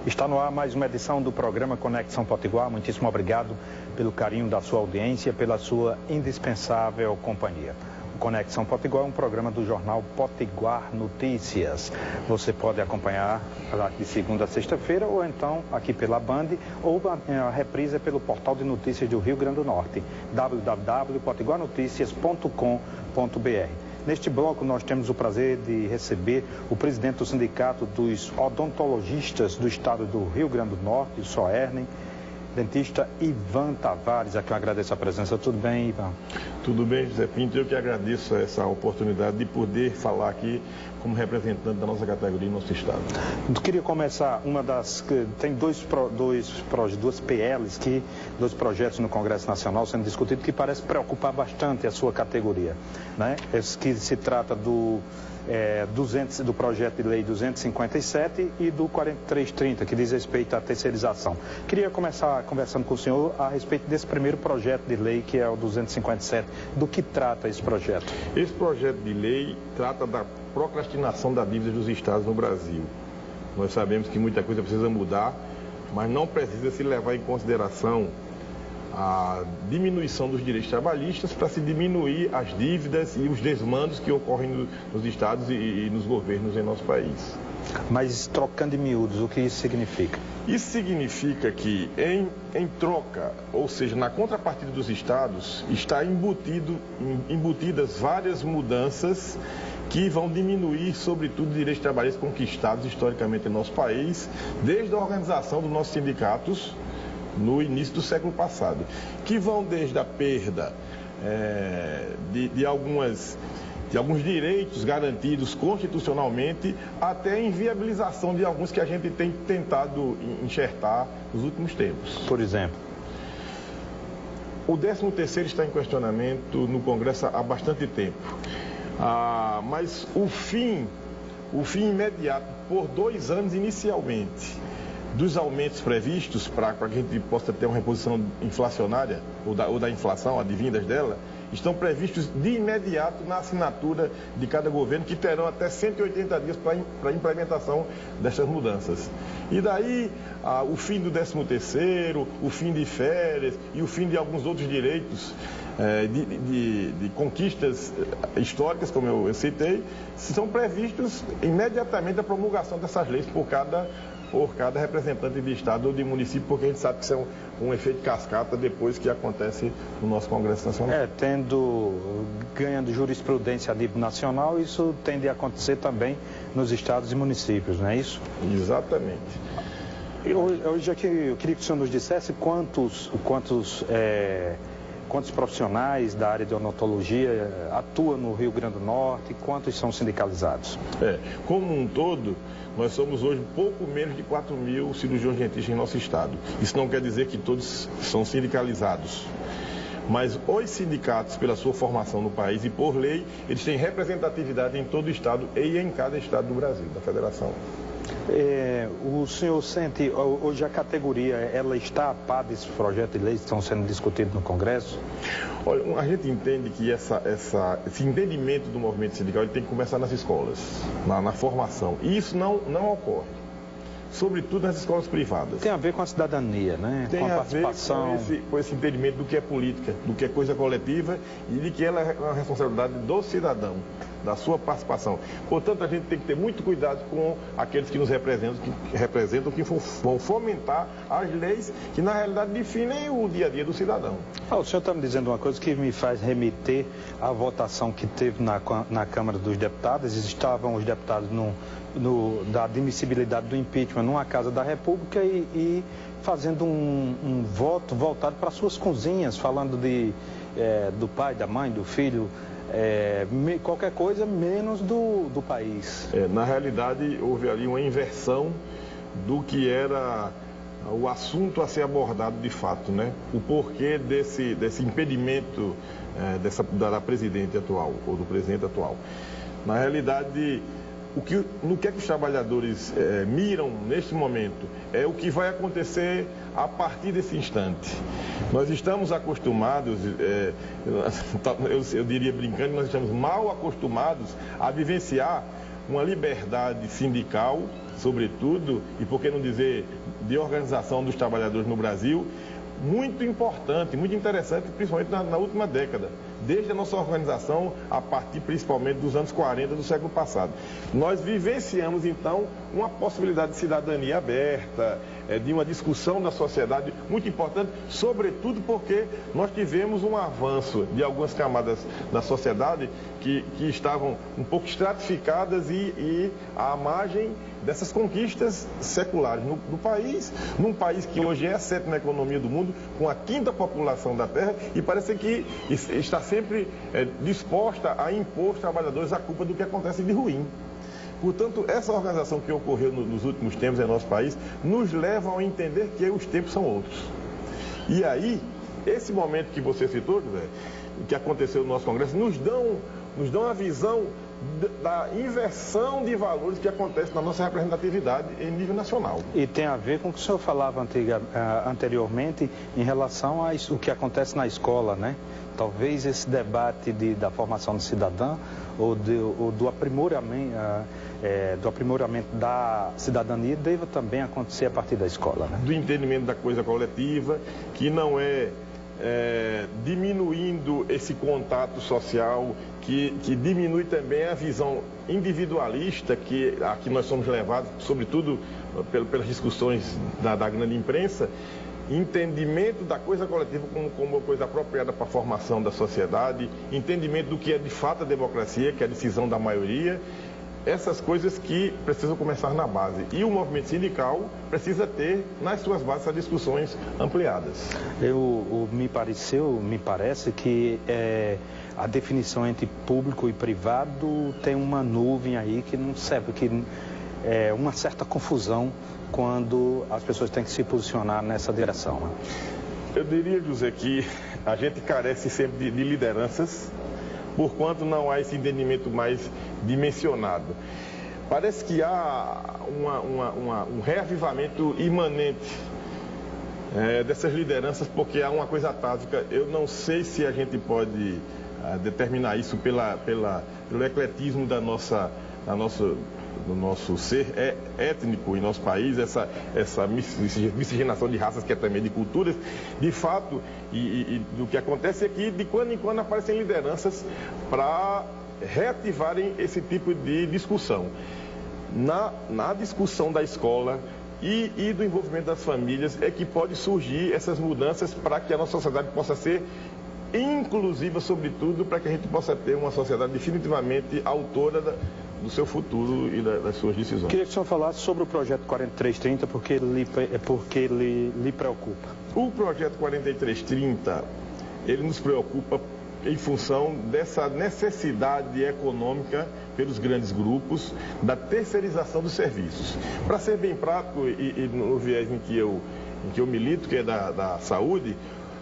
Está no ar mais uma edição do programa Conexão Potiguar. Muitíssimo obrigado pelo carinho da sua audiência, pela sua indispensável companhia. O Conexão Potiguar é um programa do jornal Potiguar Notícias. Você pode acompanhar de segunda a sexta-feira, ou então aqui pela Band, ou a reprise pelo portal de notícias do Rio Grande do Norte, www.potiguarnoticias.com.br. Neste bloco, nós temos o prazer de receber o presidente do Sindicato dos Odontologistas do Estado do Rio Grande do Norte, o SOERN, dentista Ivan Tavares, a quem eu agradeço a presença. Tudo bem, Ivan? Tudo bem, José Pinto. Eu que agradeço essa oportunidade de poder falar aqui como representante da nossa categoria e nosso estado. Eu queria começar tem dois PLs, dois projetos no Congresso Nacional sendo discutidos que parece preocupar bastante a sua categoria, né? Esse que se trata do projeto de lei 257 e do 4330, que diz respeito à terceirização. Queria começar conversando com o senhor a respeito desse primeiro projeto de lei, que é o 257. Do que trata esse projeto? Esse projeto de lei trata da procrastinação da dívida dos estados no Brasil. Nós sabemos que muita coisa precisa mudar, mas não precisa se levar em consideração a diminuição dos direitos trabalhistas para se diminuir as dívidas e os desmandos que ocorrem nos estados e nos governos em nosso país. Mas trocando em miúdos, o que isso significa? Isso significa que em troca, ou seja, na contrapartida dos estados, está embutidas várias mudanças que vão diminuir, sobretudo, os direitos trabalhistas conquistados historicamente em nosso país, desde a organização dos nossos sindicatos no início do século passado, que vão desde a perda de alguns direitos garantidos constitucionalmente até a inviabilização de alguns que a gente tem tentado enxertar nos últimos tempos. Por exemplo? O 13º está em questionamento no Congresso há bastante tempo, mas o fim imediato, por 2 anos inicialmente, dos aumentos previstos para que a gente possa ter uma reposição inflacionária ou da inflação, advindas dela, estão previstos de imediato na assinatura de cada governo, que terão até 180 dias para a implementação destas mudanças. E daí, o fim do 13º, o fim de férias e o fim de alguns outros direitos de conquistas históricas, como eu citei, são previstos imediatamente a promulgação dessas leis por cada representante de estado ou de município, porque a gente sabe que isso é um efeito cascata depois que acontece no nosso Congresso Nacional. Ganhando jurisprudência a nível nacional, isso tende a acontecer também nos estados e municípios, não é isso? Exatamente. Hoje aqui eu queria que o senhor nos dissesse quantos profissionais da área de odontologia atuam no Rio Grande do Norte e quantos são sindicalizados? Como um todo, nós somos hoje pouco menos de 4.000 cirurgiões dentistas em nosso estado. Isso não quer dizer que todos são sindicalizados. Mas os sindicatos, pela sua formação no país e por lei, eles têm representatividade em todo o estado e em cada estado do Brasil, da federação. O senhor sente, hoje a categoria, ela está a par desses projetos de lei que estão sendo discutidos no Congresso? Olha, a gente entende que esse entendimento do movimento sindical ele tem que começar nas escolas, na formação. E isso não ocorre, sobretudo nas escolas privadas. Tem a ver com a cidadania, né? Tem com a participação. Com esse entendimento do que é política, do que é coisa coletiva e de que ela é uma responsabilidade do cidadão, da sua participação. Portanto, a gente tem que ter muito cuidado com aqueles que nos representam, que vão fomentar as leis que, na realidade, definem o dia a dia do cidadão. O senhor está me dizendo uma coisa que me faz remeter à votação que teve na Câmara dos Deputados. Estavam os deputados da admissibilidade do impeachment numa Casa da República e fazendo um voto voltado para suas cozinhas, falando do pai, da mãe, do filho, qualquer coisa menos do país. Na realidade, houve ali uma inversão do que era o assunto a ser abordado de fato, né? O porquê desse impedimento da presidente atual, ou do presidente atual. Na realidade, no que é que os trabalhadores miram neste momento é o que vai acontecer a partir desse instante. Nós estamos acostumados, eu diria brincando, nós estamos mal acostumados a vivenciar uma liberdade sindical, sobretudo, e por que não dizer de organização dos trabalhadores no Brasil, muito importante, muito interessante, principalmente na última década, desde a nossa organização, a partir principalmente dos anos 40 do século passado. Nós vivenciamos, então, uma possibilidade de cidadania aberta, de uma discussão na sociedade muito importante, sobretudo porque nós tivemos um avanço de algumas camadas da sociedade que estavam um pouco estratificadas e à margem dessas conquistas seculares no país, num país que hoje é a 7ª economia do mundo, com a 5ª população da Terra, e parece que está sempre disposta a impor aos trabalhadores a culpa do que acontece de ruim. Portanto, essa organização que ocorreu nos últimos tempos em nosso país nos leva a entender que os tempos são outros. E aí, esse momento que você citou, José, que aconteceu no nosso Congresso, nos dão a visão da inversão de valores que acontece na nossa representatividade em nível nacional. E tem a ver com o que o senhor falava anteriormente em relação a isso, o que acontece na escola, né? Talvez esse debate da formação do cidadão ou do aprimoramento da cidadania deva também acontecer a partir da escola, né? Do entendimento da coisa coletiva, que não é diminuindo esse contato social, que diminui também a visão individualista a que nós somos levados, sobretudo pelas discussões da grande imprensa, entendimento da coisa coletiva como uma coisa apropriada para a formação da sociedade, entendimento do que é de fato a democracia, que é a decisão da maioria, essas coisas que precisam começar na base. E o movimento sindical precisa ter nas suas bases essas discussões ampliadas. Me parece que a definição entre público e privado tem uma nuvem aí que não serve, que é uma certa confusão quando as pessoas têm que se posicionar nessa direção. Né? Eu diria, José, que a gente carece sempre de lideranças, porquanto não há esse entendimento mais dimensionado. Parece que há um reavivamento imanente dessas lideranças, porque há uma coisa atávica. Eu não sei se a gente pode determinar isso pelo ecletismo do nosso ser étnico em nosso país, essa miscigenação de raças, que é também de culturas. De fato, e do que acontece é que de quando em quando aparecem lideranças para reativarem esse tipo de discussão. Na discussão da escola e do envolvimento das famílias é que pode surgir essas mudanças para que a nossa sociedade possa ser inclusiva, sobretudo, para que a gente possa ter uma sociedade definitivamente autora do seu futuro e das suas decisões. Queria que o senhor falasse sobre o projeto 4330, porque ele lhe preocupa. O projeto 4330, ele nos preocupa em função dessa necessidade econômica pelos grandes grupos, da terceirização dos serviços. Para ser bem prático e no viés em que eu milito, que é da saúde,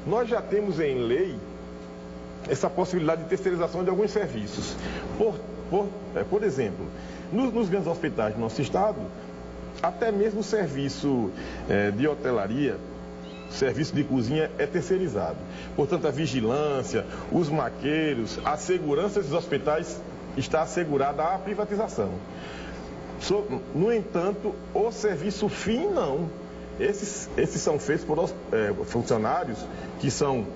nós já temos em lei essa possibilidade de terceirização de alguns serviços. Por exemplo, nos grandes hospitais do nosso estado, até mesmo o serviço de hotelaria, serviço de cozinha é terceirizado. Portanto, a vigilância, os maqueiros, a segurança dos hospitais está assegurada à privatização. No entanto, o serviço fim não. Esses são feitos por funcionários que são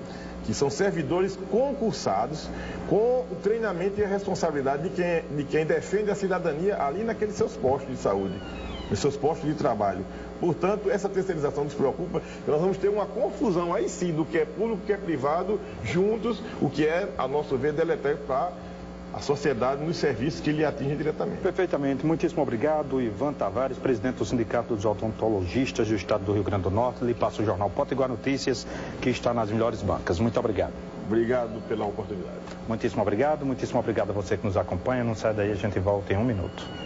servidores concursados com o treinamento e a responsabilidade de quem defende a cidadania ali naqueles seus postos de saúde, nos seus postos de trabalho. Portanto, essa terceirização nos preocupa, nós vamos ter uma confusão aí sim do que é público e o que é privado juntos, o que é, a nosso ver, deletério para a sociedade nos serviços que lhe atingem diretamente. Perfeitamente. Muitíssimo obrigado, Ivan Tavares, presidente do Sindicato dos Odontologistas do Estado do Rio Grande do Norte. Lhe passo o jornal Potiguar Notícias, que está nas melhores bancas. Muito obrigado. Obrigado pela oportunidade. Muitíssimo obrigado a você que nos acompanha. Não sai daí, a gente volta em 1 minuto.